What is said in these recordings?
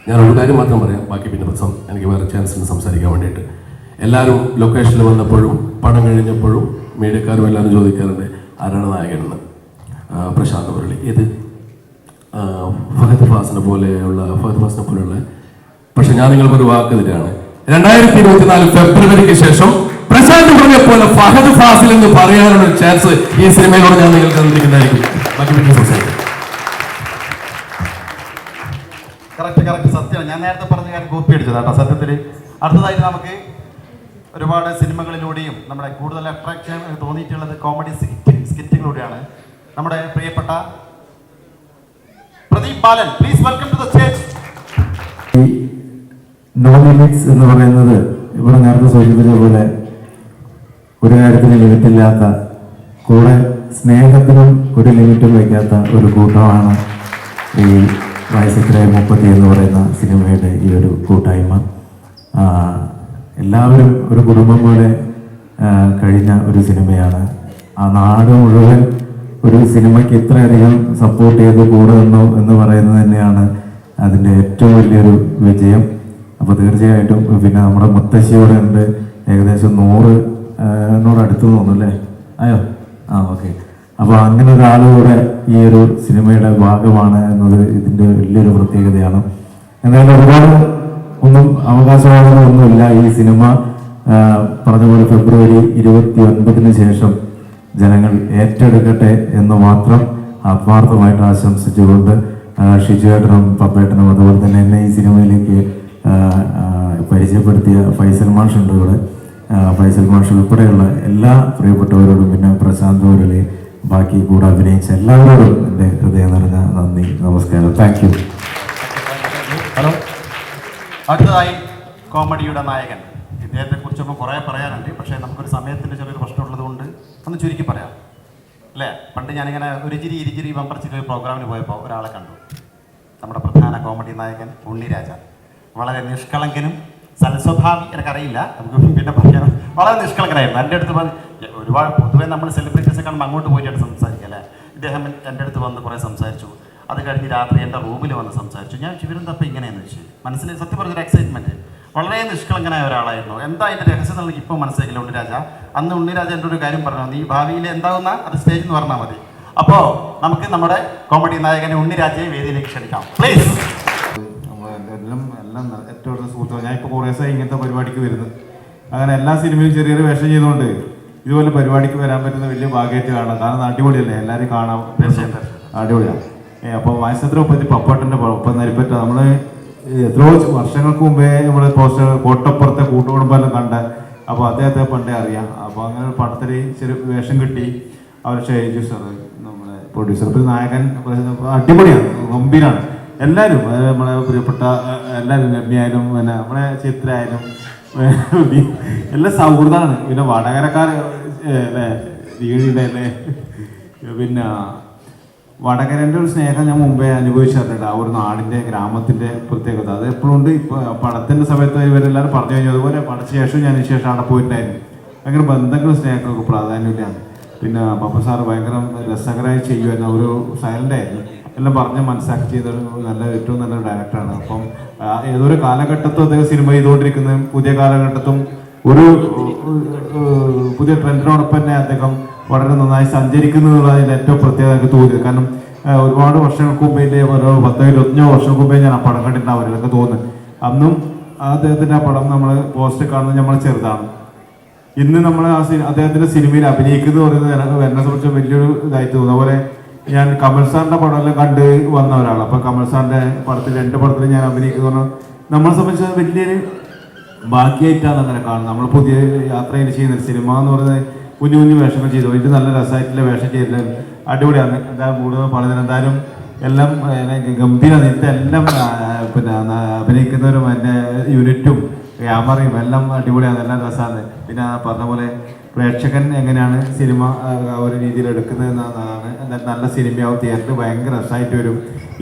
ഞാനൊരു കാര്യം മാത്രം പറയാം, ബാക്കി പിന്നെ എനിക്ക് വേറെ ചാൻസിന് സംസാരിക്കാൻ വേണ്ടിയിട്ട്. എല്ലാവരും ലൊക്കേഷനിൽ വന്നപ്പോഴും പടം കഴിഞ്ഞപ്പോഴും മീഡിയക്കാരും എല്ലാവരും ചോദിക്കാറുണ്ട് ആരാണ് നായകനെന്ന്. പ്രശാന്ത് മുരളി. ഇത് ഫഹദ് ഫാസിനെ പോലെയുള്ള പക്ഷെ ഞാൻ നിങ്ങൾക്കൊരു വാക്ക് തരാണ്. 2024 ഫെബ്രുവരിക്ക് ശേഷം പ്രശാന്ത് മുരളിയെ പോലെ ഫഹദ് ഫാസിൽ എന്ന് പറയാനുള്ള ചാൻസ് ഈ സിനിമയിലൂടെ ഞാൻ നിങ്ങൾക്ക് തന്നിരിക്കുന്നതായിരിക്കും. ബാക്കി പിന്നെ സംസാരിക്കും. കറക്റ്റ് സത്യമാണ്. ഞാൻ നേരത്തെ പറഞ്ഞ കാര്യം കോപ്പി അടിച്ചത് കേട്ടോ. സത്യത്തിൽ അടുത്തതായിട്ട് നമുക്ക് ഒരുപാട് സിനിമകളിലൂടെയും നമ്മുടെ കൂടുതൽ അട്രാക്ഷൻ തോന്നിയിട്ടുള്ളത് കോമഡി സ്കിറ്റുകളിലൂടെയാണ്. നമ്മുടെ പ്രിയപ്പെട്ട Pradeep Balan, please welcome to the stage. No limits എന്ന് പറയുന്നത് ഇവിടെ നേരത്തെ സൂചിപ്പിച്ച പോലെ ഒരു കാര്യത്തിന് ലിമിറ്റില്ലാത്ത, കൂടെ സ്നേഹത്തിനും ഒരു ലിമിറ്റും വയ്ക്കാത്ത ഒരു കൂട്ടമാണ് ഈ വയസ്സെത്രയായി 30 എന്ന് പറയുന്ന സിനിമയുടെ ഈ ഒരു കൂട്ടായ്മ. എല്ലാവരും ഒരു കുടുംബം പോലെ കഴിഞ്ഞ ഒരു സിനിമയാണ്. ആ നാട് മുഴുവൻ ഒരു സിനിമയ്ക്ക് ഇത്രയധികം സപ്പോർട്ട് ചെയ്ത് കൂടെ നിന്നു എന്ന് പറയുന്നത് തന്നെയാണ് അതിൻ്റെ ഏറ്റവും വലിയൊരു വിജയം. അപ്പോൾ തീർച്ചയായിട്ടും പിന്നെ നമ്മുടെ മുത്തശ്ശിയോടെ ഉണ്ട്, ഏകദേശം 100 അടുത്ത് തോന്നുന്നു അല്ലേ? ഓക്കെ. അപ്പോൾ അങ്ങനെ ഒരാളുകൂടെ ഈ ഒരു സിനിമയുടെ ഭാഗമാണ് എന്നത് ഇതിൻ്റെ വലിയൊരു പ്രത്യേകതയാണ്. എന്തായാലും ഒരുപാട് ഒന്നും അവകാശവാദങ്ങളൊന്നുമില്ല. ഈ സിനിമ പറഞ്ഞ പോലെ ഫെബ്രുവരി 29 ശേഷം ജനങ്ങൾ ഏറ്റെടുക്കട്ടെ എന്ന് മാത്രം ആത്മാർത്ഥമായിട്ട് ആശംസിച്ചുകൊണ്ട് ഷിജുവേട്ടനും പപ്പേട്ടനും അതുപോലെ തന്നെ എന്നെ ഈ സിനിമയിലേക്ക് പരിചയപ്പെടുത്തിയ ഫൈസൽ മാഷുണ്ട് ഇവിടെ. ഫൈസൽ മാഷ് ഉൾപ്പെടെയുള്ള എല്ലാ പ്രിയപ്പെട്ടവരോടും പിന്നെ പ്രശാന്ത് മുരളി, ബാക്കി കൂടെ അഭിനയിച്ച എല്ലാവരോടും എൻ്റെ ഹൃദയം നിറഞ്ഞ നന്ദി, നമസ്കാരം. Thank you. ഹലോ. അടുത്തതായി കോമഡിയുടെ നായകൻ. ഇദ്ദേഹത്തെ കുറിച്ചൊക്കെ കുറേ പറയാനുണ്ട്, പക്ഷേ നമുക്കൊരു സമയത്തിൻ്റെ ചെറിയൊരു പ്രശ്നമുള്ളത് കൊണ്ട് ഒന്ന് ചുരുക്കി പറയാം അല്ലേ. പണ്ട് ഞാനിങ്ങനെ ഒരു ഇരിച്ചിരി ബമ്പർച്ചിരി പ്രോഗ്രാമിന് പോയപ്പോൾ ഒരാളെ കണ്ടു. നമ്മുടെ പ്രധാന കോമഡി നായകൻ ഉണ്ണിരാജ. വളരെ നിഷ്കളങ്കനും സൽസ്വഭാവി, എനിക്കറിയില്ല, നമുക്ക് പിന്നെ പറയാൻ വളരെ നിഷ്കളങ്കനായിരുന്നു. എൻ്റെ അടുത്ത് ഒരുപാട് പൊതുവേ നമ്മൾ സെലിബ്രിറ്റീസൊക്കെ കാണുമ്പോൾ അങ്ങോട്ട് പോയിട്ടാണ് സംസാരിക്കുക അല്ലേ. ഇദ്ദേഹം എൻ്റെ അടുത്ത് വന്ന് കുറേ സംസാരിച്ചു. അത് കഴിഞ്ഞ് രാത്രി എൻ്റെ റൂമിൽ വന്ന് സംസാരിച്ചു. ഞാൻ ഇവരെന്തപ്പോൾ ഇങ്ങനെയെന്ന് വെച്ച് മനസ്സിൽ സത്യം പറഞ്ഞൊരു എക്സൈറ്റ്മെൻറ്റ്. വളരെ നിഷ്കളങ്കനായ ഒരാളായിരുന്നു. എന്താ അതിൻ്റെ രഹസ്യം എന്നുള്ളത് ഇപ്പോൾ മനസ്സിലാക്കില്ല ഉണ്ണിരാജ. അന്ന് ഉണ്ണിരാജ എൻ്റെ ഒരു കാര്യം പറഞ്ഞു, നീ ഭാവിയിൽ എന്താകുന്ന അത് സ്റ്റേജിൽ നിന്ന് പറഞ്ഞാൽ മതി. അപ്പോൾ നമുക്ക് നമ്മുടെ കോമഡി നായകനെ ഉണ്ണിരാജയെ വേദിയിലേക്ക് ക്ഷണിക്കാം, പ്ലീസ്. എല്ലാം ഏറ്റവും കൂടുതൽ സുഹൃത്തുക്കൾ. ഞാൻ ഇപ്പോൾ കുറേ ദിവസമായി ഇങ്ങനത്തെ പരിപാടിക്ക് വരുന്നത്. അങ്ങനെ എല്ലാ സിനിമയിലും ചെറിയൊരു വേഷം ചെയ്തുകൊണ്ട് ഇതുപോലെ പരിപാടിക്ക് വരാൻ പറ്റുന്ന വലിയ ഭാഗ്യമായിട്ട് കാണാം. കാരണം അടിപൊളിയല്ലേ, എല്ലാവരും കാണാം, അടിപൊളിയാണ്. അപ്പോൾ വയസ്സത്തിനൊപ്പത്തി പപ്പാട്ടൻ്റെ ഒപ്പം നരിപ്പറ്റ നമ്മൾ എത്രയോ വർഷങ്ങൾക്ക് മുമ്പേ നമ്മുടെ പോസ്റ്റർ കോട്ടപ്പുറത്തെ കൂട്ടുകുടുംബമെല്ലാം കണ്ട. അപ്പോൾ അദ്ദേഹത്തെ പണ്ടേ അറിയാം. അപ്പോൾ അങ്ങനെ ഒരു പടത്തിൽ ചെറിയ വേഷം കിട്ടി. അവർ ഷൈജു സാർ, നമ്മുടെ പ്രൊഡ്യൂസർ, പിന്നെ നായകൻ അടിപൊളിയാണ്, ഗംഭീരമാണ്. എല്ലാവരും നമ്മളെ പ്രിയപ്പെട്ട എല്ലാവരും, രമ്യായാലും പിന്നെ നമ്മുടെ ചിത്രയായാലും എല്ലാം സൗഹൃദമാണ്. പിന്നെ വടകരക്കാർ അല്ലേ, വീടിൻ്റെ അല്ലേ, പിന്നെ വടകരൻ്റെ ഒരു സ്നേഹം ഞാൻ മുമ്പേ അനുഭവിച്ചിട്ടുണ്ട്. ആ ഒരു നാടിൻ്റെ ഗ്രാമത്തിൻ്റെ പ്രത്യേകത അത് എപ്പോഴും ഉണ്ട്. ഇപ്പോൾ പടത്തിൻ്റെ സമയത്ത് ഇവരെല്ലാവരും പറഞ്ഞു കഴിഞ്ഞു. അതുപോലെ പടച്ച ശേഷം ഞാൻ ശേഷം അവിടെ പോയിട്ടുണ്ടായിരുന്നു. ഭയങ്കര ബന്ധങ്ങളും സ്നേഹങ്ങൾക്കും പ്രാധാന്യമില്ലാണ്. പിന്നെ പപ്പ സാറ് ഭയങ്കര രസകരമായി ചെയ്യുമായിരുന്നു. ഒരു സൈലൻ്റായിരുന്നു, എല്ലാം പറഞ്ഞ് മനസ്സിലാക്കി ചെയ്തൊരു ഏറ്റവും നല്ലൊരു ഡയറക്ടറാണ്. അപ്പം ഏതൊരു കാലഘട്ടത്തും അദ്ദേഹം സിനിമ ചെയ്തുകൊണ്ടിരിക്കുന്ന പുതിയ കാലഘട്ടത്തും ഒരു പുതിയ ട്രെൻഡിനോടൊപ്പം തന്നെ അദ്ദേഹം വളരെ നന്നായി സഞ്ചരിക്കുന്നതിൻ്റെ ഏറ്റവും പ്രത്യേകത എനിക്ക് തോന്നിയത്. കാരണം ഒരുപാട് വർഷങ്ങൾക്ക് മുമ്പേ ഓരോ 10-25 വർഷങ്ങൾക്ക് മുമ്പേ ഞാൻ ആ പടം കണ്ടിട്ടുണ്ടാവും. എനിക്ക് തോന്നുന്നു അന്നും അദ്ദേഹത്തിൻ്റെ ആ പടം നമ്മൾ പോസ്റ്റ് കാണുന്നത് നമ്മൾ ചെറുതാണ്. ഇന്ന് നമ്മൾ അദ്ദേഹത്തിൻ്റെ സിനിമയിൽ അഭിനയിക്കുന്നു പറയുന്നത് എന്നെ സംബന്ധിച്ച് വലിയൊരു ഇതായിട്ട് തോന്നുന്നു. അതുപോലെ ഞാൻ കമൽ സാറിൻ്റെ പടമെല്ലാം കണ്ട് വന്ന ഒരാളാണ്. അപ്പോൾ കമൽ സാറിൻ്റെ പടത്തിൽ 2 പടത്തിൽ ഞാൻ അഭിനയിക്കുന്നു നമ്മളെ സംബന്ധിച്ച് വലിയൊരു ബാക്കിയായിട്ടാണ് അങ്ങനെ കാണുന്നത്. നമ്മൾ പുതിയ യാത്രയിൽ ചെയ്യുന്നത് സിനിമ എന്ന് പറയുന്നത് കുഞ്ഞു കുഞ്ഞു വേഷങ്ങൾ ചെയ്തു. ഇത് നല്ല രസമായിട്ടുള്ള വേഷം ചെയ്തത് അടിപൊളിയാണ്. എന്തായാലും കൂടുതൽ പറഞ്ഞത് എന്തായാലും എല്ലാം ഗംഭീരമാണ്. ഇന്നത്തെ എല്ലാം പിന്നെ അഭിനയിക്കുന്നവരും എൻ്റെ യൂണിറ്റും ക്യാമറയും എല്ലാം അടിപൊളിയാണ്, എല്ലാം രസമാണ്. പിന്നെ പറഞ്ഞ പോലെ പ്രേക്ഷകൻ എങ്ങനെയാണ് സിനിമ ഒരു രീതിയിൽ എടുക്കുന്നത് എന്നതാണ്. നല്ല സിനിമയാവും, തിയേറ്ററിൽ ഭയങ്കര രസമായിട്ട് വരും.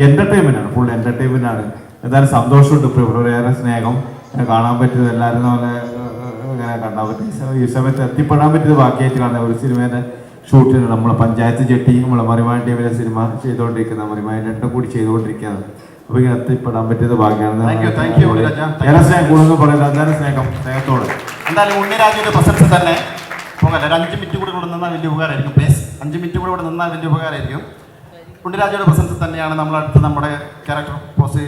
എൻ്റർടൈൻമെൻറ്റാണ്, ഫുൾ എൻ്റർടൈൻമെൻറ്റാണ്. എന്തായാലും സന്തോഷമുണ്ട്. ഇപ്പോൾ ഇവിടെ സ്നേഹം കാണാൻ പറ്റിയത് എല്ലാവരും പോലെ ഇങ്ങനെ കാണാൻ പറ്റും. ഈ സമയത്ത് എത്തിപ്പെടാൻ പറ്റിയത് ബാക്കിയായിട്ട് കാണുന്ന ഒരു സിനിമേൻ്റെ ഷൂട്ടിന് നമ്മളെ പഞ്ചായത്ത് ചെട്ടി നമ്മളെ മറിമാൻ ടീമിലെ സിനിമ ചെയ്തുകൊണ്ടിരിക്കുന്ന മറിമാൻ 2 കൂടി ചെയ്തുകൊണ്ടിരിക്കുകയാണ്. അപ്പൊ ഇങ്ങനെ എത്തിപ്പെടാൻ പറ്റിയത് ഭാഗ്യമാണ്. Thank you, Unniraja. ഏറെ സ്നേഹം കൂടുതൽ പറയുന്നത് അതാണ് സ്നേഹത്തോടെ. എന്തായാലും ഉണ്ണിരാജയുടെ പ്രസൻസ് തന്നെ പോകല്ല. ഒരു 5 മിനിറ്റ് കൂടെ നിന്നാൽ വലിയ ഉപകാരമായിരിക്കും. പ്ലീസ് 5 മിനിറ്റ് കൂടെ നിന്നാൽ വലിയ ഉപകാരമായിരിക്കും. ഉണ്ണിരാജയുടെ പ്രസൻസ് തന്നെയാണ് നമ്മളടുത്ത് നമ്മുടെ ക്യാരക്ടർ പോസ്റ്റ്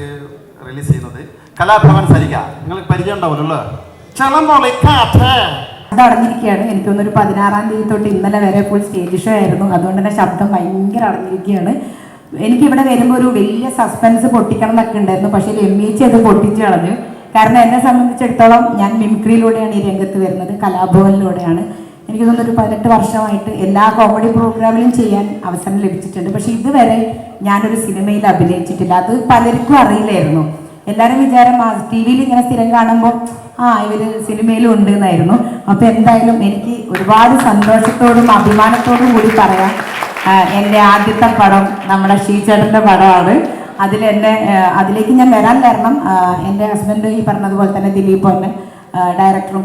റിലീസ് ചെയ്യുന്നത്. കലാഭവൻ സരിക നിങ്ങൾക്ക് പരിചയം ഉണ്ടാവുമല്ലോ. അത് അടഞ്ഞിരിക്കുകയാണ്. എനിക്ക് തോന്നുന്നു ഒരു 16-ാം തീയതി തൊട്ട് ഇന്നലെ വരെ ഫുൾ സ്റ്റേജ് ഷോ ആയിരുന്നു. അതുകൊണ്ട് തന്നെ ശബ്ദം ഭയങ്കര അടഞ്ഞിരിക്കുകയാണ്. എനിക്കിവിടെ വരുമ്പോൾ ഒരു വലിയ സസ്പെൻസ് പൊട്ടിക്കണം എന്നൊക്കെ ഉണ്ടായിരുന്നു. പക്ഷേ എംഇച്ചി അത് പൊട്ടിച്ച് കളഞ്ഞു. കാരണം എന്നെ സംബന്ധിച്ചിടത്തോളം ഞാൻ മിമിക്രിയിലൂടെയാണ് ഈ രംഗത്ത് വരുന്നത്, കലാഭവനിലൂടെയാണ്. എനിക്ക് തോന്നുന്നു ഒരു 18 വർഷമായിട്ട് എല്ലാ കോമഡി പ്രോഗ്രാമിലും ചെയ്യാൻ അവസരം ലഭിച്ചിട്ടുണ്ട്. പക്ഷേ ഇതുവരെ ഞാനൊരു സിനിമയിൽ അഭിനയിച്ചിട്ടില്ല. അത് പലർക്കും അറിയില്ലായിരുന്നു. എല്ലാവരും വിചാരം ടി വിയിൽ ഇങ്ങനെ സ്ഥിരം കാണുമ്പോൾ ഇവർ സിനിമയിലും ഉണ്ട് എന്നായിരുന്നു. അപ്പോൾ എന്തായാലും എനിക്ക് ഒരുപാട് സന്തോഷത്തോടും അഭിമാനത്തോടും കൂടി പറയാം, എൻ്റെ ആദ്യത്തെ പടം നമ്മുടെ ഷീചേട്ടൻ്റെ പടമാണ്. അതിലേക്ക് ഞാൻ വരാൻ കാരണം എൻ്റെ ഹസ്ബൻഡ് ഈ പറഞ്ഞതുപോലെ തന്നെ ദിലീപ് തന്നെ ഡയറക്ടറും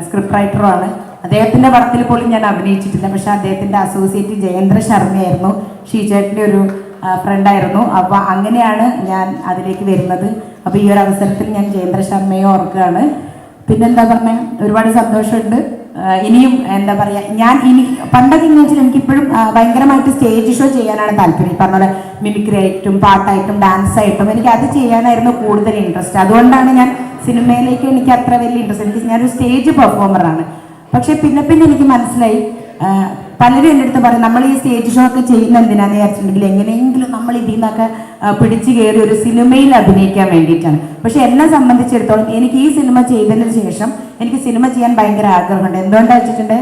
സ്ക്രിപ്റ്റ് റൈറ്ററുമാണ്. അദ്ദേഹത്തിൻ്റെ പടത്തിൽ പോലും ഞാൻ അഭിനയിച്ചിട്ടില്ല. പക്ഷേ അദ്ദേഹത്തിൻ്റെ അസോസിയേറ്റ് ജയേന്ദ്ര ശർമ്മയായിരുന്നു, ഷീചേട്ടൻ്റെ ഒരു ഫ്രണ്ടായിരുന്നു. അപ്പോൾ അങ്ങനെയാണ് ഞാൻ അതിലേക്ക് വരുന്നത്. അപ്പോൾ ഈ ഒരു അവസരത്തിൽ ഞാൻ ജയേന്ദ്ര ശർമ്മയെ ഓർക്കുകയാണ്. പിന്നെന്താ പറഞ്ഞാൽ ഒരുപാട് സന്തോഷമുണ്ട്. ഇനിയും എന്താ പറയുക, ഞാൻ ഇനി പണ്ടൊക്കെ എന്ന് വെച്ചാൽ എനിക്കിപ്പോഴും ഭയങ്കരമായിട്ട് സ്റ്റേജ് ഷോ ചെയ്യാനാണ് താല്പര്യം. പറഞ്ഞ പോലെ മിമിക്രി ആയിട്ടും പാട്ടായിട്ടും ഡാൻസായിട്ടും എനിക്ക് അത് ചെയ്യാനായിരുന്നു കൂടുതൽ ഇൻട്രസ്റ്റ്. അതുകൊണ്ടാണ് ഞാൻ സിനിമയിലേക്ക് എനിക്ക് അത്ര വലിയ ഇൻട്രസ്റ്റ്. ഞാനൊരു സ്റ്റേജ് പെർഫോമറാണ്. പക്ഷെ പിന്നെ എനിക്ക് മനസ്സിലായി, പലരും എൻ്റെ അടുത്ത് പറയും നമ്മൾ ഈ സ്റ്റേജ് ഷോ ഒക്കെ ചെയ്യുന്ന എന്തിനാന്ന് വിചാരിച്ചിട്ടുണ്ടെങ്കിൽ എങ്ങനെയെങ്കിലും നമ്മൾ ഇതിൽ നിന്നൊക്കെ പിടിച്ചു കയറി ഒരു സിനിമയിൽ അഭിനയിക്കാൻ വേണ്ടിയിട്ടാണ്. പക്ഷെ എന്നെ സംബന്ധിച്ചിടത്തോളം എനിക്ക് ഈ സിനിമ ചെയ്തതിന് ശേഷം എനിക്ക് സിനിമ ചെയ്യാൻ ഭയങ്കര ആഗ്രഹമുണ്ട്. എന്തുകൊണ്ടാണ് വെച്ചിട്ടുണ്ട്,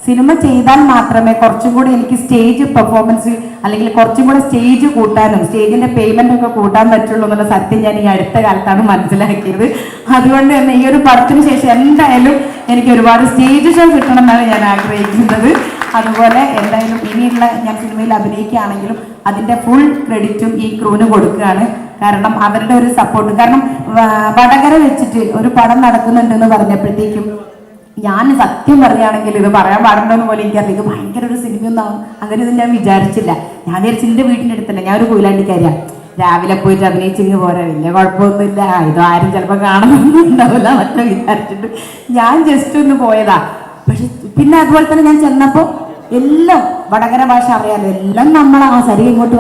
സിനിമ ചെയ്താൽ മാത്രമേ കുറച്ചും കൂടി എനിക്ക് സ്റ്റേജ് പെർഫോമൻസ് അല്ലെങ്കിൽ കുറച്ചും കൂടെ സ്റ്റേജ് കൂട്ടാനും സ്റ്റേജിൻ്റെ പേയ്മെൻ്റ് ഒക്കെ കൂട്ടാൻ പറ്റുള്ളൂ എന്നുള്ള സത്യം ഞാൻ ഈ അടുത്ത കാലത്താണ് മനസ്സിലാക്കിയത്. അതുകൊണ്ട് തന്നെ ഈ ഒരു പടത്തിന് ശേഷം എന്തായാലും എനിക്ക് ഒരുപാട് സ്റ്റേജ് ഷോ കിട്ടണം എന്നാണ് ഞാൻ ആഗ്രഹിക്കുന്നത്. അതുപോലെ എന്തായാലും ഇനിയുള്ള ഞാൻ സിനിമയിൽ അഭിനയിക്കുകയാണെങ്കിലും അതിൻ്റെ ഫുൾ ക്രെഡിറ്റും ഈ ക്രൂവിന് കൊടുക്കുകയാണ്. കാരണം അവരുടെ ഒരു സപ്പോർട്ട്. കാരണം വടകര വെച്ചിട്ട് ഒരു പടം നടക്കുന്നുണ്ടെന്ന് പറഞ്ഞപ്പോഴത്തേക്കും ഞാൻ സത്യം പറയുകയാണെങ്കിൽ ഇത് പറയാൻ പാടുണ്ടോന്ന് പോലെ എനിക്കറിയാം, ഇത് ഭയങ്കര ഒരു സിനിമയൊന്നാവും അങ്ങനെയൊന്നും ഞാൻ വിചാരിച്ചില്ല. ഞാൻ വിചാരിച്ചു എൻ്റെ വീടിൻ്റെ അടുത്തല്ല, ഞാൻ ഒരു കൊയിലാണ്ടിക്കാരിയാണ്, രാവിലെ പോയിട്ട് അഭിനയിച്ചെങ്കിൽ പോരാ, വലിയ കുഴപ്പമൊന്നുമില്ല, ഇത് ആരും ചിലപ്പോൾ കാണുന്നൊന്നും ഉണ്ടാവില്ല എന്നൊക്കെ വിചാരിച്ചിട്ട് ഞാൻ ജസ്റ്റ് ഒന്ന് പോയതാ. പക്ഷെ പിന്നെ അതുപോലെ തന്നെ ഞാൻ ചെന്നപ്പോൾ എല്ലാം വടകര ഭാഷ അറിയാലോ, എല്ലാം നമ്മൾ സരി ഇങ്ങോട്ട്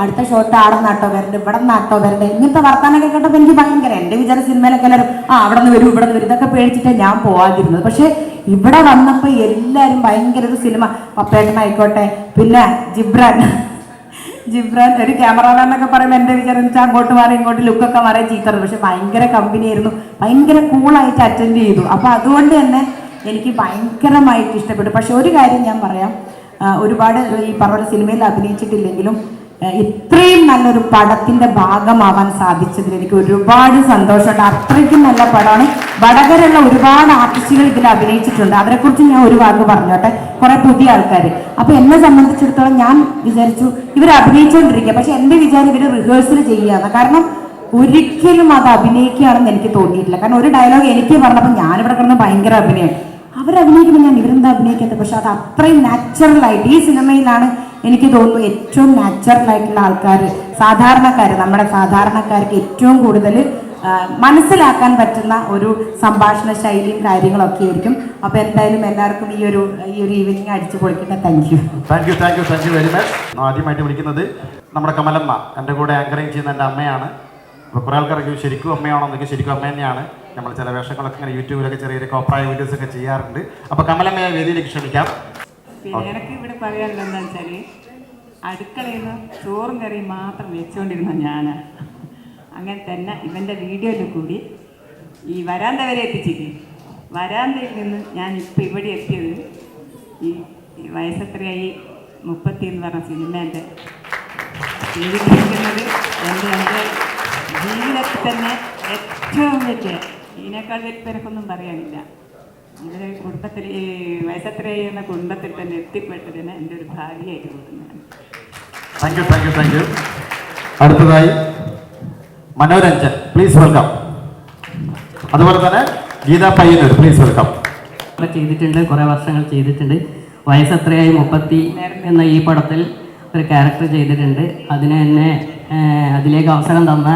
അടുത്ത ഷോട്ട് ആടെ നാട്ടോ വരണ്ട്, ഇവിടെ നാട്ടോ വരണ്ട്, ഇങ്ങനത്തെ വർത്താനൊക്കെ കേട്ടപ്പോൾ എനിക്ക് ഭയങ്കര എൻ്റെ വിചാര സിനിമയിലൊക്കെ എല്ലാവരും അവിടെ നിന്ന് വരും ഇവിടെ നിന്ന് വരും ഇതൊക്കെ പേടിച്ചിട്ടാണ് ഞാൻ പോകാതിരുന്നത്. പക്ഷെ ഇവിടെ വന്നപ്പോൾ എല്ലാവരും ഭയങ്കര ഒരു സിനിമ, പപ്പേട്ടനായിക്കോട്ടെ, പിന്നെ ജിബ്രാൻ ഒരു ക്യാമറമാൻ എന്നൊക്കെ പറയുമ്പോൾ എൻ്റെ വിചാരം വെച്ചാൽ അങ്ങോട്ട് മാറി ഇങ്ങോട്ട് ലുക്കൊക്കെ മാറി ചീത്തത്. പക്ഷെ ഭയങ്കര കമ്പനിയായിരുന്നു, ഭയങ്കര കൂളായിട്ട് അറ്റൻഡ് ചെയ്തു. അപ്പോൾ അതുകൊണ്ട് തന്നെ എനിക്ക് ഭയങ്കരമായിട്ട് ഇഷ്ടപ്പെട്ടു. പക്ഷെ ഒരു കാര്യം ഞാൻ പറയാം, ഒരുപാട് ഈ പറഞ്ഞ സിനിമയിൽ അഭിനയിച്ചിട്ടില്ലെങ്കിലും ഇത്രയും നല്ലൊരു പടത്തിൻ്റെ ഭാഗമാവാൻ സാധിച്ചതിൽ എനിക്ക് ഒരുപാട് സന്തോഷമുണ്ട്. അത്രയ്ക്കും നല്ല പടമാണ്. വടകരയുള്ള ഒരുപാട് ആർട്ടിസ്റ്റുകൾ ഇതിൽ അഭിനയിച്ചിട്ടുണ്ട്. അവരെക്കുറിച്ച് ഞാൻ ഒരു വാക്ക് പറഞ്ഞോട്ടെ, കുറേ പുതിയ ആൾക്കാർ. അപ്പോൾ എന്നെ സംബന്ധിച്ചിടത്തോളം ഞാൻ വിചാരിച്ചു ഇവർ അഭിനയിച്ചുകൊണ്ടിരിക്കുക, പക്ഷെ എൻ്റെ വിചാരം ഇവർ റിഹേഴ്സൽ ചെയ്യുകയാണ്. കാരണം ഒരിക്കലും അത് അഭിനയിക്കുകയാണെന്ന് എനിക്ക് തോന്നിയിട്ടില്ല. കാരണം ഒരു ഡയലോഗ് എനിക്ക് പറഞ്ഞപ്പോൾ ഞാനിവിടെ കിടന്ന് ഭയങ്കര അഭിനയം, അവരഭിനയിക്കുമ്പോൾ ഞാൻ ഇവരെന്താ അഭിനയിക്കാത്തത്. പക്ഷെ അത് അത്രയും നാച്ചുറലായിട്ട് ഈ സിനിമയിലാണ് എനിക്ക് തോന്നുന്നു ഏറ്റവും നാച്ചുറലായിട്ടുള്ള ആൾക്കാർ, സാധാരണക്കാർ, നമ്മുടെ സാധാരണക്കാർക്ക് ഏറ്റവും കൂടുതൽ മനസ്സിലാക്കാൻ പറ്റുന്ന ഒരു സംഭാഷണ ശൈലിയും കാര്യങ്ങളൊക്കെ ആയിരിക്കും. അപ്പോൾ എന്തായാലും എല്ലാവർക്കും ഈ ഒരു ഈവനിങ് അടിച്ചു പൊളിക്കട്ടെ. Thank you very much. ആദ്യമായിട്ട് വിളിക്കുന്നത് നമ്മുടെ കമലമ്മ, എൻ്റെ കൂടെ ആങ്കറിങ് ചെയ്യുന്ന എൻ്റെ അമ്മയാണ്. അപ്പോൾ കുറേ ആൾക്കാർക്ക് ശരിക്കും അമ്മയാണോ എന്നൊക്കെ, ശരിക്കും അമ്മ തന്നെയാണ്. നമ്മൾ ചില വേഷങ്ങളൊക്കെ ഇങ്ങനെ യൂട്യൂബിലൊക്കെ ചെറിയ കോപ്രായ വീഡിയോസൊക്കെ ചെയ്യാറുണ്ട്. അപ്പോൾ കമലമ്മയെ വേദിയിലേക്ക് ക്ഷണിക്കാം. പിന്നെ എനിക്ക് ഇവിടെ പറയാനുള്ളത് എന്താ വെച്ചാൽ, അടുക്കളയിൽ നിന്ന് ചോറും കറിയും മാത്രം വെച്ചുകൊണ്ടിരുന്ന ഞാൻ അങ്ങനെ തന്നെ ഇവൻ്റെ വീഡിയോയിൽ കൂടി ഈ വരാന്ത വരെ എത്തിച്ചിട്ട്, വരാന്തയിൽ നിന്ന് ഞാൻ ഇപ്പോൾ ഇവിടെ എത്തിയത് ഈ വയസ്സെത്രയായി 30 എന്ന് പറഞ്ഞ സിനിമേൻ്റെ എഴുതിയിരിക്കുന്നത് എൻ്റെ ജീവിതത്തിൽ തന്നെ ഏറ്റവും വലിയ, ഇതിനേക്കാൾ വലിപ്പനക്കൊന്നും പറയാനില്ല. ഇവരെ കുടുംബത്തിൽ ഈ വയസ്സെത്രയായി എന്ന കുടുംബത്തിൽ തന്നെ എത്തിപ്പെട്ടതിന് എൻ്റെ ഒരു ഭാഗ്യമായിട്ട് കൊടുക്കുന്നതാണ്. Thank you. അടുത്തതായി മനോരഞ്ജൻ, പ്ലീസ് വെൽക്കം. അതുപോലെ തന്നെ ഗീത പയ്യന്നൂർ, പ്ലീസ് വെൽക്കം. ചെയ്തിട്ടുണ്ട്, കുറേ വർഷങ്ങൾ ചെയ്തിട്ടുണ്ട്. വയസ്സെത്രയായി 30 എന്ന ഈ പടത്തിൽ ഒരു ക്യാരക്ടർ ചെയ്തിട്ടുണ്ട്. അതിന് എന്നെ അതിലേക്ക് അവസരം തന്ന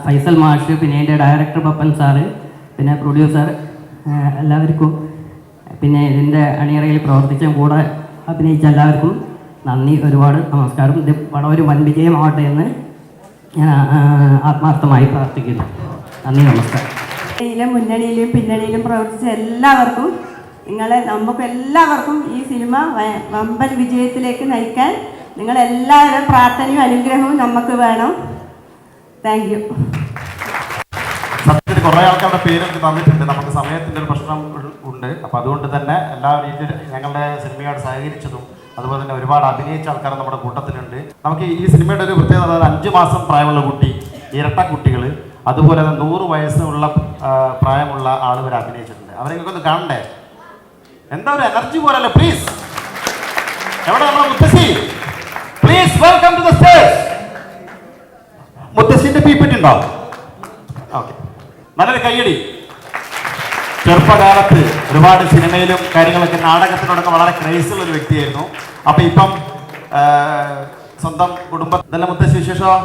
ഫൈസൽ മാഷ്, പിന്നെ എൻ്റെ ഡയറക്ടർ പപ്പൻ സാറ്, പിന്നെ പ്രൊഡ്യൂസർ, എല്ലാവർക്കും, പിന്നെ ഇതിൻ്റെ അണിയറയിൽ പ്രവർത്തിച്ചും കൂടെ അഭിനയിച്ച എല്ലാവർക്കും നന്ദി, ഒരുപാട് നമസ്കാരം. ഇത് വളരെ ഒരു വൻ വിജയമാവട്ടെ എന്ന് ഞാൻ ആത്മാർത്ഥമായി പ്രാർത്ഥിക്കുന്നു. നന്ദി, നമസ്കാരം. മുന്നണിയിലും പിന്നണിയിലും പ്രവർത്തിച്ച എല്ലാവർക്കും, നമുക്ക് എല്ലാവർക്കും ഈ സിനിമ വമ്പൻ വിജയത്തിലേക്ക് നയിക്കാൻ നിങ്ങളെല്ലാവരും പ്രാർത്ഥനയും അനുഗ്രഹവും നമുക്ക് വേണം. Thank you. സത്യത്തിൽ കുറേ ആൾക്കാരുടെ പേരൊക്കെ തന്നിട്ടുണ്ട്. നമുക്ക് സമയത്തിൻ്റെ ഒരു പ്രശ്നം ഉണ്ട്. അപ്പോൾ അതുകൊണ്ട് തന്നെ എല്ലാ രീതിയിലും ഞങ്ങളുടെ സിനിമയോട് സഹകരിച്ചതും അതുപോലെ തന്നെ ഒരുപാട് അഭിനയിച്ച ആൾക്കാർ നമ്മുടെ കൂട്ടത്തിലുണ്ട്. നമുക്ക് ഈ സിനിമയുടെ ഒരു പ്രത്യേകത, അതായത് 5 മാസം പ്രായമുള്ള കുട്ടി, ഇരട്ട കുട്ടികൾ, അതുപോലെ തന്നെ 100 വയസ്സുള്ള പ്രായമുള്ള ആളുകൾ അഭിനയിച്ചിട്ടുണ്ട്. അവരെയൊക്കെ ഒന്ന് കാണണ്ടേ? എന്താ ഒരു എനർജി പോലല്ലേ? പ്ലീസ്, എവിടെ നമ്മളെ മുത്തശ്ശി? Please welcome to the stage. മുത്തശ്ശിന്റെ പീപ്പറ്റി ഉണ്ടോ? ഓക്കെ, നല്ലൊരു കയ്യടി. ചെറുപ്പകാലത്ത് ഒരുപാട് സിനിമയിലും കാര്യങ്ങളൊക്കെ, നാടകത്തിനോടൊക്കെ വളരെ ക്രേസുള്ള ഒരു വ്യക്തിയായിരുന്നു. അപ്പൊ ഇപ്പം സ്വന്തം കുടുംബം ഇതെല്ലാം മുത്തശ്ശി വിശേഷമോ?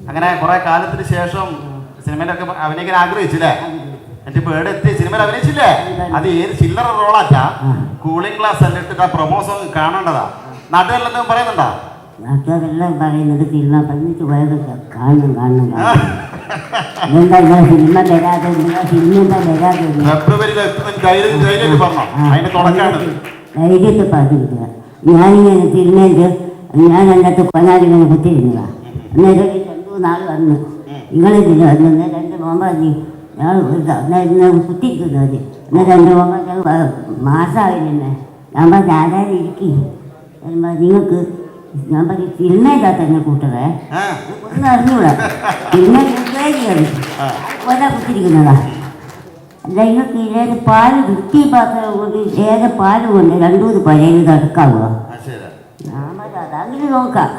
അങ്ങനെ കുറെ കാലത്തിന് ശേഷം സിനിമയിലൊക്കെ അഭിനയിക്കാൻ ആഗ്രഹിച്ചില്ലേ? എന്നിട്ട് ഇപ്പൊ എവിടെ എത്തി? സിനിമയിൽ അഭിനയിച്ചില്ലേ? അത് ഏത് ചില്ലറ റോളാച്ചാ? കൂളിംഗ് ഗ്ലാസ് എല്ലാം ഇട്ടിട്ട് പ്രൊമോഷൻ കാണേണ്ടതാ. നാട്ടുകാരെല്ലാം പറയുന്നുണ്ടോ? നാട്ടുകാരെല്ലാം പറയുന്നത് സിനിമ പറഞ്ഞിട്ട് പോയതൊക്കെ കാണണം കാണണം എന്താ സിനിമ വരാതെ സിനിമ എന്താ വരാതെ ധൈര്യത്തെ പറഞ്ഞിരിക്കുക. ഞാനിങ്ങനെ സിനിമേൻ്റെ ഞാൻ അതിനകത്ത് കൊന്നാലിങ്ങനെ കുത്തിയിരുന്നതാ. അന്നേരം 2-3 നാൾ വന്നു. നിങ്ങളിതില്ല വന്നു. 2 മോമ്പി ഞാൻ കുത്തിയിരിക്കുന്നത്. എന്നാൽ 2 മോമ്പ മാസമായില്ലേ. ഞാൻ പറഞ്ഞ ആരാരും ഇരിക്കും നിങ്ങൾക്ക്. ഞാൻ പറയും സിനിമയില്ലാ തന്നെ കൂട്ടറേ ഒന്നും അറിഞ്ഞൂടാ. സിനിമ ഒരാ കുത്തിരിക്കുന്നതാ. അല്ല നിങ്ങൾക്ക് ഏത് പാല് വൃത്തി പാത്രം കൊണ്ട് ഏത് പാല് കൊണ്ട് 2-3 പഴയത് തടുക്കാവുക. ഞാൻ പറയാം അതങ്ങനെ നോക്കാം.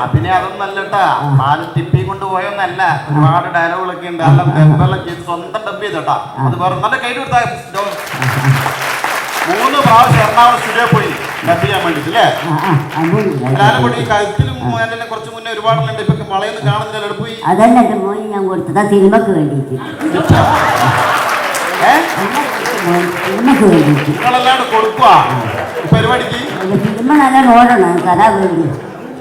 അഭിനയം അതൊന്നല്ലട്ടാ, പാല് ടിപ്പി കൊണ്ടുപോയൊന്നല്ല. ഒരുപാട് ഡയലോഗുകളൊക്കെ ഉണ്ട്. സ്വന്തം ഡബ് ചെയ്തോട്ടാ. അത് വേറെ നല്ല കൈ കൊടുത്താ. 3 പ്രാവശ്യം എറണാകുളം സ്റ്റുഡിയോ പോയി ഡബ് ചെയ്യാൻ വേണ്ടിട്ടല്ലേ? ഈ കഴുത്തിലും കുറച്ച് മുന്നേ ഒരുപാടുണ്ട്. ഇപ്പൊ വളയൊന്നും കാണുന്നില്ല. പോയി അതല്ല എന്റെ മോനെ ഞാൻ കൊടുത്തതാ സിനിമക്ക് വേണ്ടിയിട്ട്. സിനിമക്ക് വേണ്ടിയിട്ട് നിങ്ങളല്ലാണ്ട് കൊടുക്കുവാ പരിപാടിക്ക്. സിനിമ നല്ല ഓടണം. കഥ വേണ്ടി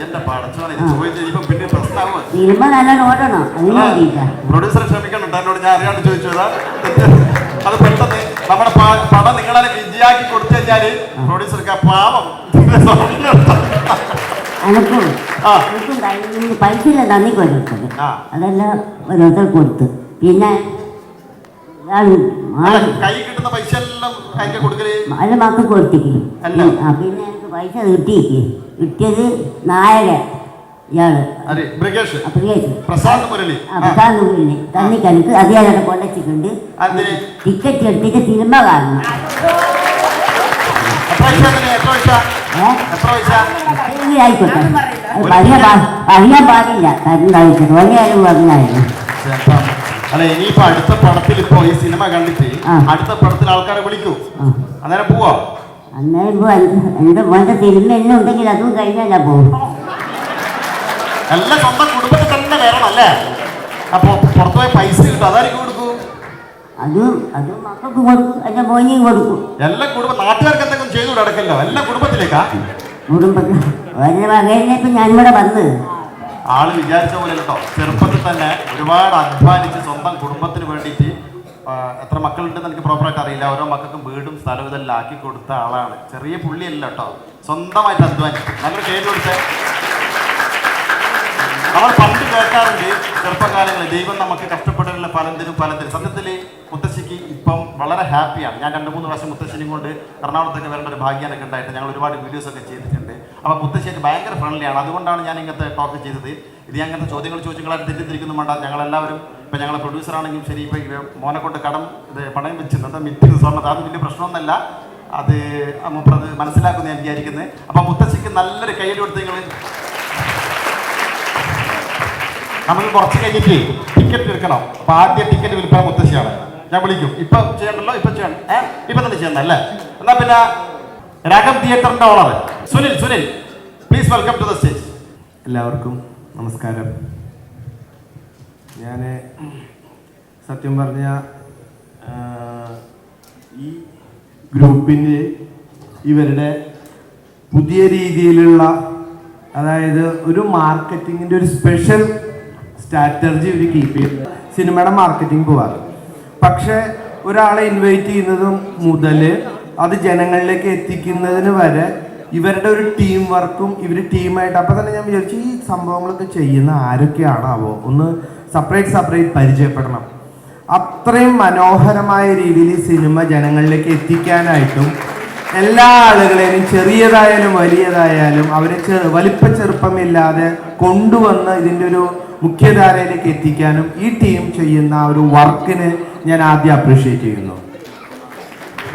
എന്റെ പടച്ചോനെ ചോദിച്ചു. പിന്നെ പ്രശ്നമാവും. സിനിമ നല്ല ഓടണം. അതിന് വേണ്ടിയിട്ടാ. പ്രൊഡ്യൂസറെ ക്ഷമിക്കണം, എന്നോട് ഞാൻ അറിയാണ്ട് ചോദിച്ചതാ. അത് പെട്ടെന്ന് നമ്മുടെ പടം നിങ്ങളെ വിജയാക്കി കൊടുത്തു കഴിഞ്ഞാല് പ്രൊഡ്യൂസർക്ക് പാവം പൈസ ഇല്ല നന്ദി കൊടുത്തത്. അതെല്ലാം ഓരോരുത്തർ കൊടുത്ത്. പിന്നെ കൈ കിട്ടുന്ന പൈസ എല്ലാം കൊടുക്കല് അത് മക്കൾ കൊടുത്തിക്ക്. പിന്നെ എനിക്ക് പൈസ കിട്ടിയത് നായകൻ ഇയാള് പ്രസാദ് മുരളി തന്നിക്കനക്ക് അത് ഞാനവിടെ കൊണ്ടുവച്ചിട്ടുണ്ട്. ടിക്കറ്റ് എടുത്തിട്ട് സിനിമ കാണണം. ആയിക്കോട്ടെ, അറിയാൻ പാടില്ല. തരുന്നായിട്ട് വലിയാലും പറഞ്ഞായിരുന്നു. അല്ല ഇനിയിപ്പോ അടുത്ത പടത്തിൽ ഇപ്പോ ഈ സിനിമ കണ്ടിട്ട് അടുത്ത പടത്തിൽ ആൾക്കാരെ വിളിക്കൂ. അന്നേരം പോവാ? അന്നേരം പോവാ. എന്റെ മോന്റെ സിനിമ എല്ലാം ഉണ്ടെങ്കിൽ അതും കഴിഞ്ഞാൽ ഞാൻ പോകും. എല്ലാം സ്വന്തം കുടുംബത്തിൽ തന്നെ വരണം അല്ലേ? അപ്പൊ പുറത്തുപോയി പൈസ കിട്ടും, അതായിരിക്കും കൊടുക്കൂ. അതും മക്കൾക്ക് കൊടുക്കും, എന്റെ മോനെയും കൊടുക്കും. എല്ലാ കുടുംബം നാട്ടുകാർക്ക് എന്തെങ്കിലും ചെയ്തു നടക്കല്ലോ. എല്ലാ കുടുംബത്തിലേക്കാ? കുടുംബത്തിൽ ഒരു വകയിലേക്ക് ഞാനിവിടെ വന്ന് ആള് വിചാരിച്ച പോലെ കേട്ടോ. ചെറുപ്പത്തിൽ തന്നെ ഒരുപാട് അധ്വാനിച്ച് സ്വന്തം കുടുംബത്തിന് വേണ്ടിയിട്ട്, എത്ര മക്കളുണ്ടെന്ന് എനിക്ക് പ്രോപ്പറായിട്ട് അറിയില്ല, ഓരോ മക്കൾക്കും വീടും സ്ഥലവും ഇതെല്ലാം ആക്കി കൊടുത്ത ആളാണ്. ചെറിയ പുള്ളിയല്ല കേട്ടോ, സ്വന്തമായിട്ട് അധ്വാനിച്ചു. നല്ലൊരു കേട്ട് കൊടുത്തേ. നമ്മൾ പണ്ട് കേൾക്കാറുണ്ട് ചെറുപ്പകാലങ്ങളിൽ ദൈവം നമുക്ക് കഷ്ടപ്പെടാനുള്ള പലതിനും. സത്യത്തിൽ മുത്തശ്ശിക്ക് ഇപ്പം വളരെ ഹാപ്പിയാണ്. ഞാൻ 2-3 പ്രാവശ്യം മുത്തശ്ശിനെയും കൊണ്ട് എറണാകുളത്തൊക്കെ വരേണ്ട ഒരു ഭാഗ്യമൊക്കെ ഉണ്ടായിട്ട് ഞങ്ങൾ ഒരുപാട് വീഡിയോസൊക്കെ ചെയ്തിട്ടുണ്ട്. അപ്പോൾ മുത്തശ്ശിയൊക്കെ ഭയങ്കര ഫ്രണ്ട്ലിയാണ്. അതുകൊണ്ടാണ് ഞാൻ ഇങ്ങനത്തെ ടോക്ക് ചെയ്തത്. ഇത് ഞാൻ ഇങ്ങനത്തെ ചോദ്യങ്ങൾ ചോദിച്ചാൽ തെറ്റിദ്ധരിക്കുന്നു വേണ്ട. ഞങ്ങളെല്ലാവരും ഇപ്പം ഞങ്ങളെ പ്രൊഡ്യൂസറാണെങ്കിലും ശരി, ഇപ്പം മോനെ കൊണ്ട് പണയം വെച്ചിട്ടുണ്ട് മിറ്റിന് സ്വർണ്ണത്. അത് വലിയ പ്രശ്നമൊന്നുമല്ല. അത് മുപ്പത് മനസ്സിലാക്കുമെന്ന് ഞാൻ വിചാരിക്കുന്നത്. അപ്പം മുത്തശ്ശിക്ക് നല്ലൊരു കയ്യടി കൊടുത്ത് നിങ്ങൾ. നമുക്ക് കുറച്ച് കഴിഞ്ഞിട്ട് ടിക്കറ്റ് എടുക്കണം. അപ്പോൾ ആദ്യം ടിക്കറ്റ് വിൽപ്പന മുത്തശ്ശിയാണ്. ഞാൻ വിളിക്കും. ഇപ്പം ചെയ്യണ്ടല്ലോ, ഇപ്പം ചെയ്യണം. ഇപ്പം തന്നെ ചെയ്യണം അല്ലേ? എന്നാൽ പിന്നെ രാഗം തിയേറ്ററിൻ്റെ owner Sunil please welcome to the stage. എല്ലാവർക്കും നമസ്കാരം. ഞാൻ സത്യം പറഞ്ഞ ഈ ഗ്രൂപ്പിന് ഇവരുടെ പുതിയ രീതിയിലുള്ള, അതായത് ഒരു മാർക്കറ്റിങ്ങിൻ്റെ ഒരു സ്പെഷ്യൽ സ്ട്രാറ്റജി ഇവർ കീപ്പ് ചെയ്യും. സിനിമയുടെ മാർക്കറ്റിംഗ് പോവാറ്, പക്ഷേ ഒരാളെ ഇൻവൈറ്റ് ചെയ്യുന്നതും മുതൽ അത് ജനങ്ങളിലേക്ക് എത്തിക്കുന്നതിന് വരെ ഇവരുടെ ഒരു ടീം വർക്കും ഇവർ ടീമായിട്ട്. അപ്പം തന്നെ ഞാൻ വിചാരിച്ചു ഈ സംഭവങ്ങളൊക്കെ ചെയ്യുന്ന ആരൊക്കെയാണാവോ ഒന്ന് സെപ്പറേറ്റ് പരിചയപ്പെടണം. അത്രയും മനോഹരമായ രീതിയിൽ ഈ സിനിമ ജനങ്ങളിലേക്ക് എത്തിക്കാനായിട്ടും എല്ലാ ആളുകളെയും ചെറിയതായാലും വലിയതായാലും അവരെ വലിപ്പ ചെറുപ്പമില്ലാതെ കൊണ്ടുവന്ന് ഇതിൻ്റെ ഒരു മുഖ്യധാരയിലേക്ക് എത്തിക്കാനും ഈ ടീം ചെയ്യുന്ന ആ ഒരു വർക്കിന് ഞാൻ ആദ്യം അപ്രീഷിയേറ്റ് ചെയ്യുന്നു.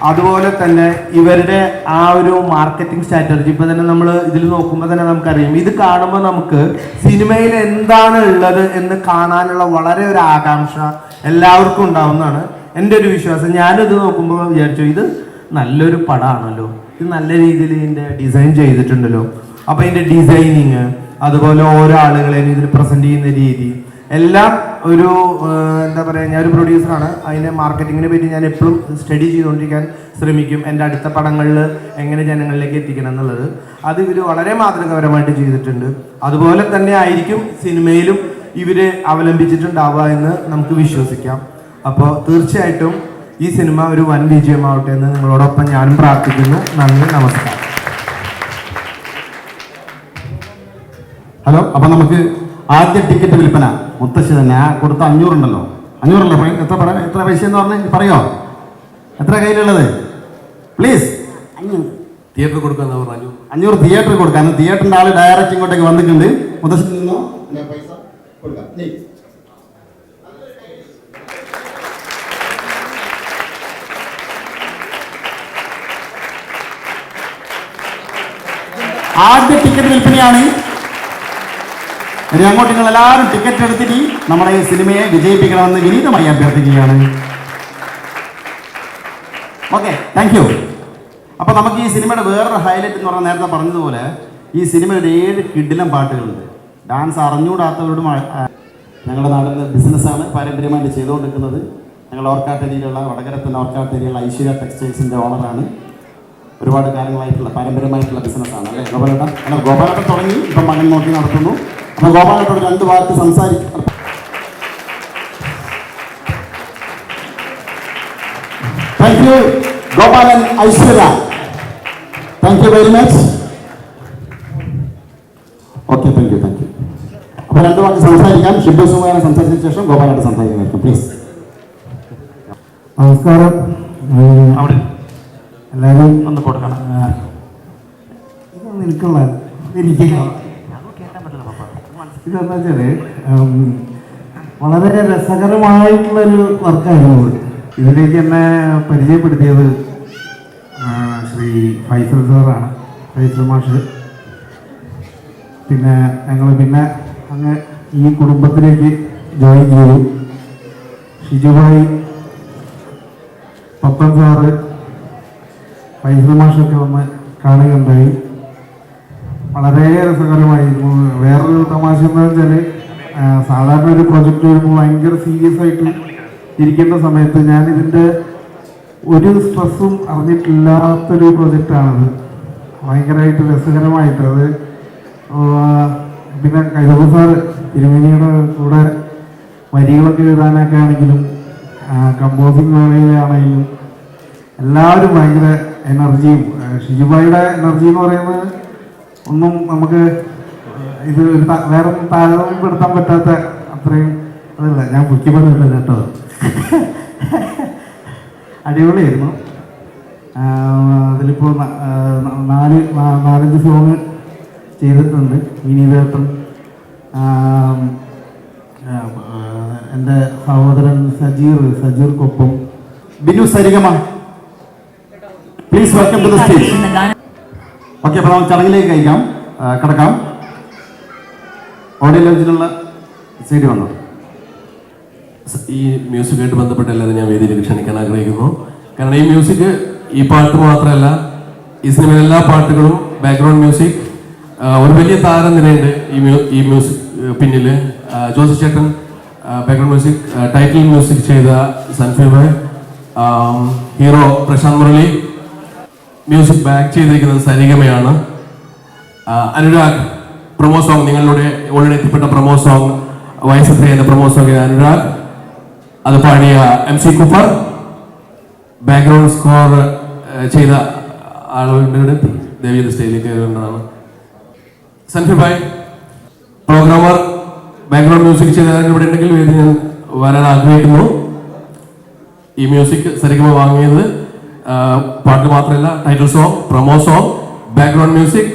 അതുപോലെ തന്നെ ഇവരുടെ ആ ഒരു മാർക്കറ്റിംഗ് സ്ട്രാറ്റജി ഇപ്പോൾ തന്നെ നമ്മൾ ഇതിൽ നോക്കുമ്പോൾ തന്നെ നമുക്കറിയാം. ഇത് കാണുമ്പോൾ നമുക്ക് സിനിമയിൽ എന്താണ് ഉള്ളത് എന്ന് കാണാനുള്ള വളരെ ഒരു ആകാംക്ഷ എല്ലാവർക്കും ഉണ്ടാവുന്നതാണ് എൻ്റെ ഒരു വിശ്വാസം. ഞാനിത് നോക്കുമ്പോൾ വിചാരിച്ചു ഇത് നല്ലൊരു പടമാണല്ലോ, ഇത് നല്ല രീതിയിൽ ഇതിൻ്റെ ഡിസൈൻ ചെയ്തിട്ടുണ്ടല്ലോ. അപ്പോൾ ഇതിൻ്റെ ഡിസൈനിങ്, അതുപോലെ ഓരോ ആളുകളെയും ഇതിൽ പ്രസൻറ്റ് ചെയ്യുന്ന രീതി എല്ലാം ഒരു എന്താ പറയുക, ഞാനൊരു പ്രൊഡ്യൂസറാണ്. അതിൻ്റെ മാർക്കറ്റിങ്ങിനെ പറ്റി ഞാൻ എപ്പോഴും സ്റ്റഡി ചെയ്തുകൊണ്ടിരിക്കാൻ ശ്രമിക്കും. എൻ്റെ അടുത്ത പടങ്ങളിൽ എങ്ങനെ ജനങ്ങളിലേക്ക് എത്തിക്കണം എന്നുള്ളത് അത് ഇവർ വളരെ മാതൃകാപരമായിട്ട് ചെയ്തിട്ടുണ്ട്. അതുപോലെ തന്നെ ആയിരിക്കും സിനിമയിലും ഇവർ അവലംബിച്ചിട്ടുണ്ടാവുക എന്ന് നമുക്ക് വിശ്വസിക്കാം. അപ്പോൾ തീർച്ചയായിട്ടും ഈ സിനിമ ഒരു വൻ വിജയമാവട്ടെ എന്ന് നിങ്ങളോടൊപ്പം ഞാനും പ്രാർത്ഥിക്കുന്നു. നന്ദി, നമസ്കാരം. ഹലോ. അപ്പം നമുക്ക് ആദ്യ ടിക്കറ്റ് വിൽപ്പന മുത്തശ്ശി തന്നെ ആ കൊടുത്ത 500 ഉണ്ടല്ലോ, 500 എത്ര പൈസ എന്ന് പറഞ്ഞ് പറയോ? എത്ര കയ്യിലുള്ളത്? പ്ലീസ്. തിയേറ്റർ കൊടുക്കാന്ന് പറഞ്ഞു. 500 തിയേറ്ററിൽ കൊടുക്കാം. തിയേറ്ററിൻ്റെ ആൾ ഡയറക്റ്റ് ഇങ്ങോട്ടേക്ക് വന്നിട്ടുണ്ട്. മുത്തശ്ശി നിന്നോ പൈസ കൊടുക്കാം. ആദ്യ ടിക്കറ്റ് വിൽപ്പനയാണ്. ഇനി അങ്ങോട്ട് നിങ്ങൾ എല്ലാവരും ടിക്കറ്റ് എടുത്തിട്ട് നമ്മുടെ ഈ സിനിമയെ വിജയിപ്പിക്കണമെന്ന് വിനീതമായി അഭ്യർത്ഥിക്കുകയാണ്. Okay, thank U. അപ്പോൾ നമുക്ക് ഈ സിനിമയുടെ വേറൊരു ഹൈലൈറ്റ് എന്ന് പറഞ്ഞാൽ നേരത്തെ പറഞ്ഞതുപോലെ ഈ സിനിമയുടെ 7 കിടിലം പാട്ടുകളുണ്ട്. ഡാൻസ് അറിഞ്ഞുകൂടാത്തവരോടും ഞങ്ങളുടെ നാട്ടിൽ ബിസിനസ്സാണ് പാരമ്പര്യമായിട്ട് ചെയ്തുകൊണ്ടിരിക്കുന്നത്. ഞങ്ങൾ ഓർക്കാട്ടേരിയിലുള്ള വടകരത്തിൻ്റെ ഓർക്കാട്ടേരിയിലുള്ള ഐശ്വര്യ ടെക്സ്റ്റൈൽസിൻ്റെ ഓണറാണ്. ഒരുപാട് കാലങ്ങളായിട്ടുള്ള പാരമ്പര്യമായിട്ടുള്ള ബിസിനസ്സാണ് അല്ലേ ഗോപാലേട്ടൻ? അല്ല, ഗോപാലേട്ടൻ തുടങ്ങി ഇപ്പം മകൻ നോക്കി നടത്തുന്നു. അപ്പോൾ ഗോപാലേട്ടനോട് 2 വാക്ക് സംസാരിക്കും. Thank you Gopalan, Aishwarya, thank you very much. Okay, thank U. അപ്പോൾ 2 വാക്ക് സംസാരിക്കാം. ഷിബു സുമാരെ സംസാരിച്ച ശേഷം ഗോപാലേട്ടൻ സംസാരിക്കുന്നതായിരിക്കും. പ്ലീസ്. നമസ്കാരം. അവിടെ എല്ലാവരും ഒന്ന് കൊടുക്കണം. എനിക്കുള്ള ഇതെന്താ വെച്ചാല് വളരെ രസകരമായിട്ടുള്ളൊരു വർക്കായിരുന്നു. ഇതിലേക്ക് എന്നെ പരിചയപ്പെടുത്തിയത് ശ്രീ ഫൈസൽ സാറാണ്, ഫൈസൽ മാഷ്. പിന്നെ ഞങ്ങൾ അങ്ങ് ഈ കുടുംബത്തിലേക്ക് ജോയിൻ ചെയ്തു. ഷിജുഭായി, പപ്പൻ സാറ്, ഫൈസൽ മാഷൊക്കെ വന്ന് കാണുകയുണ്ടായി. വളരെ രസകരമായിരുന്നു. വേറൊരു തമാശ എന്താ വെച്ചാൽ സാധാരണ ഒരു പ്രൊജക്റ്റ് വരുമ്പോൾ ഭയങ്കര സീരിയസ് ആയിട്ട് ഇരിക്കേണ്ട സമയത്ത് ഞാനിതിൻ്റെ ഒരു സ്ട്രെസ്സും അറിഞ്ഞിട്ടില്ലാത്തൊരു പ്രൊജക്റ്റാണത്. ഭയങ്കരമായിട്ട് രസകരമായിട്ട് അത്. പിന്നെ കൈതപ്പ സാറ് തിരുമേനിയുടെ കൂടെ വരികളൊക്കെ എഴുതാനൊക്കെ ആണെങ്കിലും കമ്പോസിങ് വേളയിലാണെങ്കിലും എല്ലാവരും ഭയങ്കര എനർജിയും. ഷിജുബായിയുടെ എനർജി എന്ന് പറയുന്നത് ഒന്നും നമുക്ക് ഇത് വേറെ താരതമ്യപ്പെടുത്താൻ പറ്റാത്ത അത്രയും അതല്ല. ഞാൻ ബുദ്ധിമുട്ടില്ല കേട്ടോ. അടിപൊളിയായിരുന്നു. അതിലിപ്പോൾ 4-5 സോങ് ചെയ്തിട്ടുണ്ട്. വിനീതേട്ടൻ, എൻ്റെ സഹോദരൻ സജീർക്കൊപ്പം Binu Sarigama, please welcome to the stage. Okay, അപ്പോൾ നമുക്ക് ചടങ്ങിലേക്ക് കിടക്കാം. ഓഡിയോ ലോഞ്ചിനുള്ള സീഡി വന്നു. ഈ മ്യൂസിക്കായിട്ട് ബന്ധപ്പെട്ട എല്ലാവരും ഞാൻ വേദിയിലേക്ക് ക്ഷണിക്കാൻ ആഗ്രഹിക്കുന്നു. കാരണം ഈ മ്യൂസിക്, ഈ പാട്ട് മാത്രമല്ല, ഈ സിനിമയിലെ എല്ലാ പാട്ടുകളും ബാക്ക്ഗ്രൗണ്ട് മ്യൂസിക് ഒരു വലിയ താരനിരയുണ്ട് ഈ മ്യൂസിക് പിന്നിൽ. ജോസഫ് ചേട്ടൻ ബാക്ക്ഗ്രൗണ്ട് മ്യൂസിക്, ടൈറ്റിൽ മ്യൂസിക് ചെയ്ത സൺഫീവർ, hero Prashanth Murali, music back ചെയ്തിരിക്കുന്നത് സരിഗമയാണ്. അനുരാഗ് പ്രൊമോ സോങ്, നിങ്ങളുടെ ഓൾറെഡി എത്തിപ്പെട്ട പ്രൊമോ സോങ് വയസ്സത്ര എന്ന പ്രൊമോ സോങ് അനുരാഗ്, അത് പാടിയ MC കൂപ്പർ. ബാക്ക്ഗ്രൗണ്ട് സ്കോർ ചെയ്ത ആളുകളുടെ ദേവിയുടെ സ്റ്റേജിലേക്ക് കയറുന്നതാണ്. സൻഫി ഭായ് പ്രോഗ്രാമർ, ബാക്ക്ഗ്രൗണ്ട് മ്യൂസിക് ചെയ്ത ഇവിടെ ഉണ്ടെങ്കിൽ വേദി ഞാൻ വരാൻ ആഗ്രഹിക്കുന്നു. ഈ മ്യൂസിക് സരിഗമ വാങ്ങിയത് പാട്ട് മാത്രമല്ല, title song, promo song, background music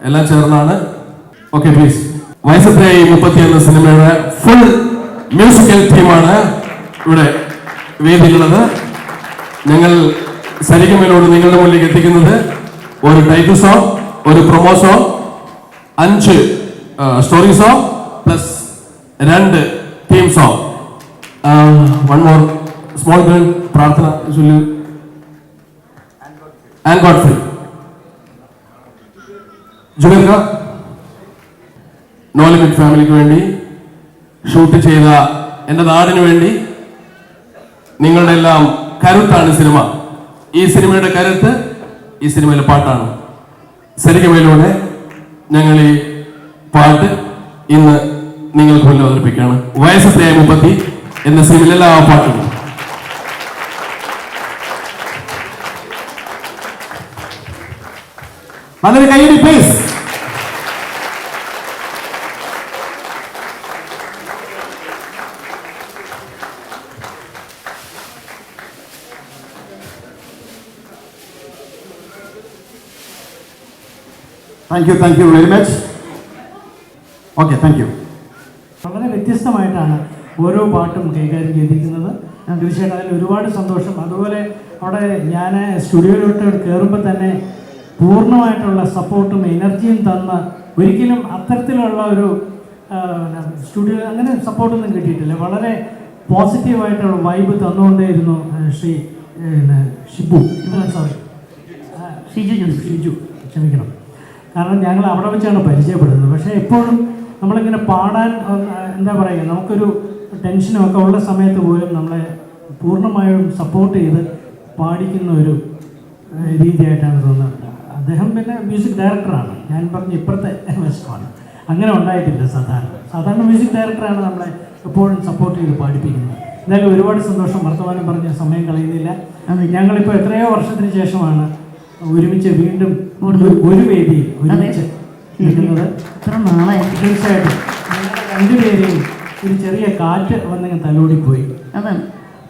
എല്ലാം ചേർന്നാണ്. Okay please. വയസ്സത്രയായി 30 എന്ന സിനിമയുടെ ഫുൾ മ്യൂസിക്കൽ ടീമാണ് ഇവിടെ വേദിയിലുള്ളത്. ഞങ്ങൾ സരിഗമയിലൂടെ നിങ്ങളുടെ മുന്നിലേക്ക് എത്തിക്കുന്നത് ഒരു ടൈറ്റിൽ സോങ്, ഒരു promo song, 5 story song plus 2 theme song. One more small girl പ്രാർത്ഥന ആൻഡ് ഗോഡ്ഫ്രീ. ജുബേർക്ക നോ ലിമിറ്റ് ഫാമിലിക്ക് വേണ്ടി ഷൂട്ട് ചെയ്ത എൻ്റെ നാടിന് വേണ്ടി നിങ്ങളുടെ എല്ലാം കരുത്താണ് സിനിമ. ഈ സിനിമയുടെ കരുത്ത് ഈ സിനിമയിലെ പാട്ടാണ്. സരിഗമയിലൂടെ ഞങ്ങൾ ഈ പാട്ട് ഇന്ന് നിങ്ങൾക്ക് മുന്നിൽ അവതരിപ്പിക്കുകയാണ്. വയസ്സത്രയായി 30 എന്ന സിനിമയിലെ എല്ലാ പാട്ടുകളും. നല്ലൊരു കൈയ്യടി please. Thank you very much. Okay, thank you. വളരെ വ്യത്യസ്തമായിട്ടാണ് ഓരോ പാട്ടും കൈകാര്യം ചെയ്തിരിക്കുന്നത്. തീർച്ചയായിട്ടും അതിൽ ഒരുപാട് സന്തോഷം. അതുപോലെ അവിടെ ഞാൻ സ്റ്റുഡിയോയിലോട്ട് കയറുമ്പോൾ തന്നെ പൂർണ്ണമായിട്ടുള്ള സപ്പോർട്ടും എനർജിയും തന്ന, ഒരിക്കലും അത്തരത്തിലുള്ള ഒരു സ്റ്റുഡിയോ അങ്ങനെ സപ്പോർട്ടൊന്നും കിട്ടിയിട്ടില്ല. വളരെ പോസിറ്റീവായിട്ടുള്ള വൈബ് തന്നുകൊണ്ടേയിരുന്നു ഷിജു, ക്ഷമിക്കണം. കാരണം ഞങ്ങൾ അവിടെ വെച്ചാണ് പരിചയപ്പെടുന്നത്. പക്ഷേ എപ്പോഴും നമ്മളിങ്ങനെ പാടാൻ എന്താ പറയുക, നമുക്കൊരു ടെൻഷനൊക്കെ ഉള്ള സമയത്ത് പോലും നമ്മളെ പൂർണ്ണമായും സപ്പോർട്ട് ചെയ്ത് പാടിക്കുന്ന ഒരു രീതിയായിട്ടാണ് തോന്നുന്നത്. അദ്ദേഹം പിന്നെ മ്യൂസിക് ഡയറക്ടറാണ്. ഞാൻ പറഞ്ഞ ഇപ്പുറത്തെ വശമാണ്. അങ്ങനെ ഉണ്ടായിട്ടില്ല. സാധാരണ മ്യൂസിക് ഡയറക്ടറാണ് നമ്മളെ എപ്പോഴും സപ്പോർട്ട് ചെയ്ത് പാടിപ്പിക്കുന്നത്. എന്തായാലും ഒരുപാട് സന്തോഷം. വർത്തമാനം പറഞ്ഞ സമയം കളയുന്നില്ല. ഞങ്ങളിപ്പോൾ എത്രയോ വർഷത്തിന് ശേഷമാണ് ഒരുമിച്ച് വീണ്ടും ഒരു വേദിയിൽ ഒരുമിച്ച് ഇരിക്കുന്നത്. തീർച്ചയായിട്ടും രണ്ടുപേരെയും ഒരു ചെറിയ കാറ്റ് വന്നിങ്ങനെ തലോടിപ്പോയി.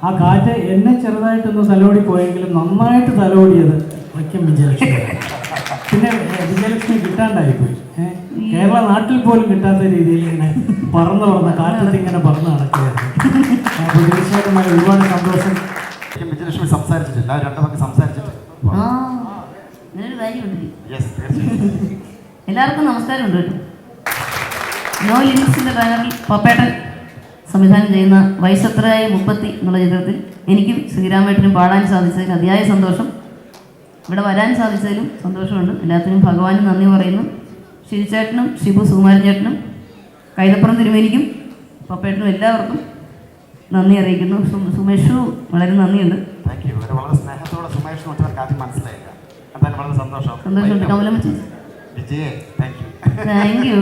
ആ കാറ്റ് എന്നെ ചെറുതായിട്ടൊന്ന് തലോടിപ്പോയെങ്കിലും നന്നായിട്ട് തലോടിയത് വൈക്കം വിജയലക്ഷ്മി. പിന്നെ വിജയലക്ഷ്മി കിട്ടാണ്ടായിപ്പോയി. കേരള നാട്ടിൽ പോലും കിട്ടാത്ത രീതിയിൽ ഇങ്ങനെ പറന്ന് കാറ്റത്ത് ഇങ്ങനെ പറന്ന് നടക്കുകയായിരുന്നു. അപ്പോൾ തീർച്ചയായിട്ടും ഒരുപാട് സന്തോഷം. വിജയലക്ഷ്മി സംസാരിച്ചിട്ടില്ല, രണ്ടു പേർക്ക് സംസാരിച്ചിട്ട്. എല്ലാവർക്കും നമസ്കാരമുണ്ട്. നോ ലിമിറ്റ്സിൻ്റെ ബാനറിൽ പപ്പേട്ടൻ സംവിധാനം ചെയ്യുന്ന വയസ്സത്രയായി 30 എന്നുള്ള ചിത്രത്തിൽ എനിക്കും ശ്രീരാമേട്ടനും പാടാൻ സാധിച്ചതിൽ അതിയായ സന്തോഷം. ഇവിടെ വരാൻ സാധിച്ചതിലും സന്തോഷമുണ്ട്. എല്ലാത്തിനും ഭഗവാനും നന്ദി പറയുന്നു. ഷിരിച്ചേട്ടനും ഷിബു സുകുമാരൻ ചേട്ടനും കൈതപ്പുറം തിരുമേനിക്കും പപ്പേട്ടനും എല്ലാവർക്കും നന്ദി അറിയിക്കുന്നു. സുമേഷു വളരെ നന്ദിയുണ്ട്. വളരെ സ്നേഹത്തോടെ സുമേഷ് ആദ്യം മനസ്സിലായില്ല. എന്തായാലും വളരെ സന്തോഷം. സന്തോഷമുണ്ട്. കമലമ്മ ചേച്ചി Vijay, thank you. Thank you.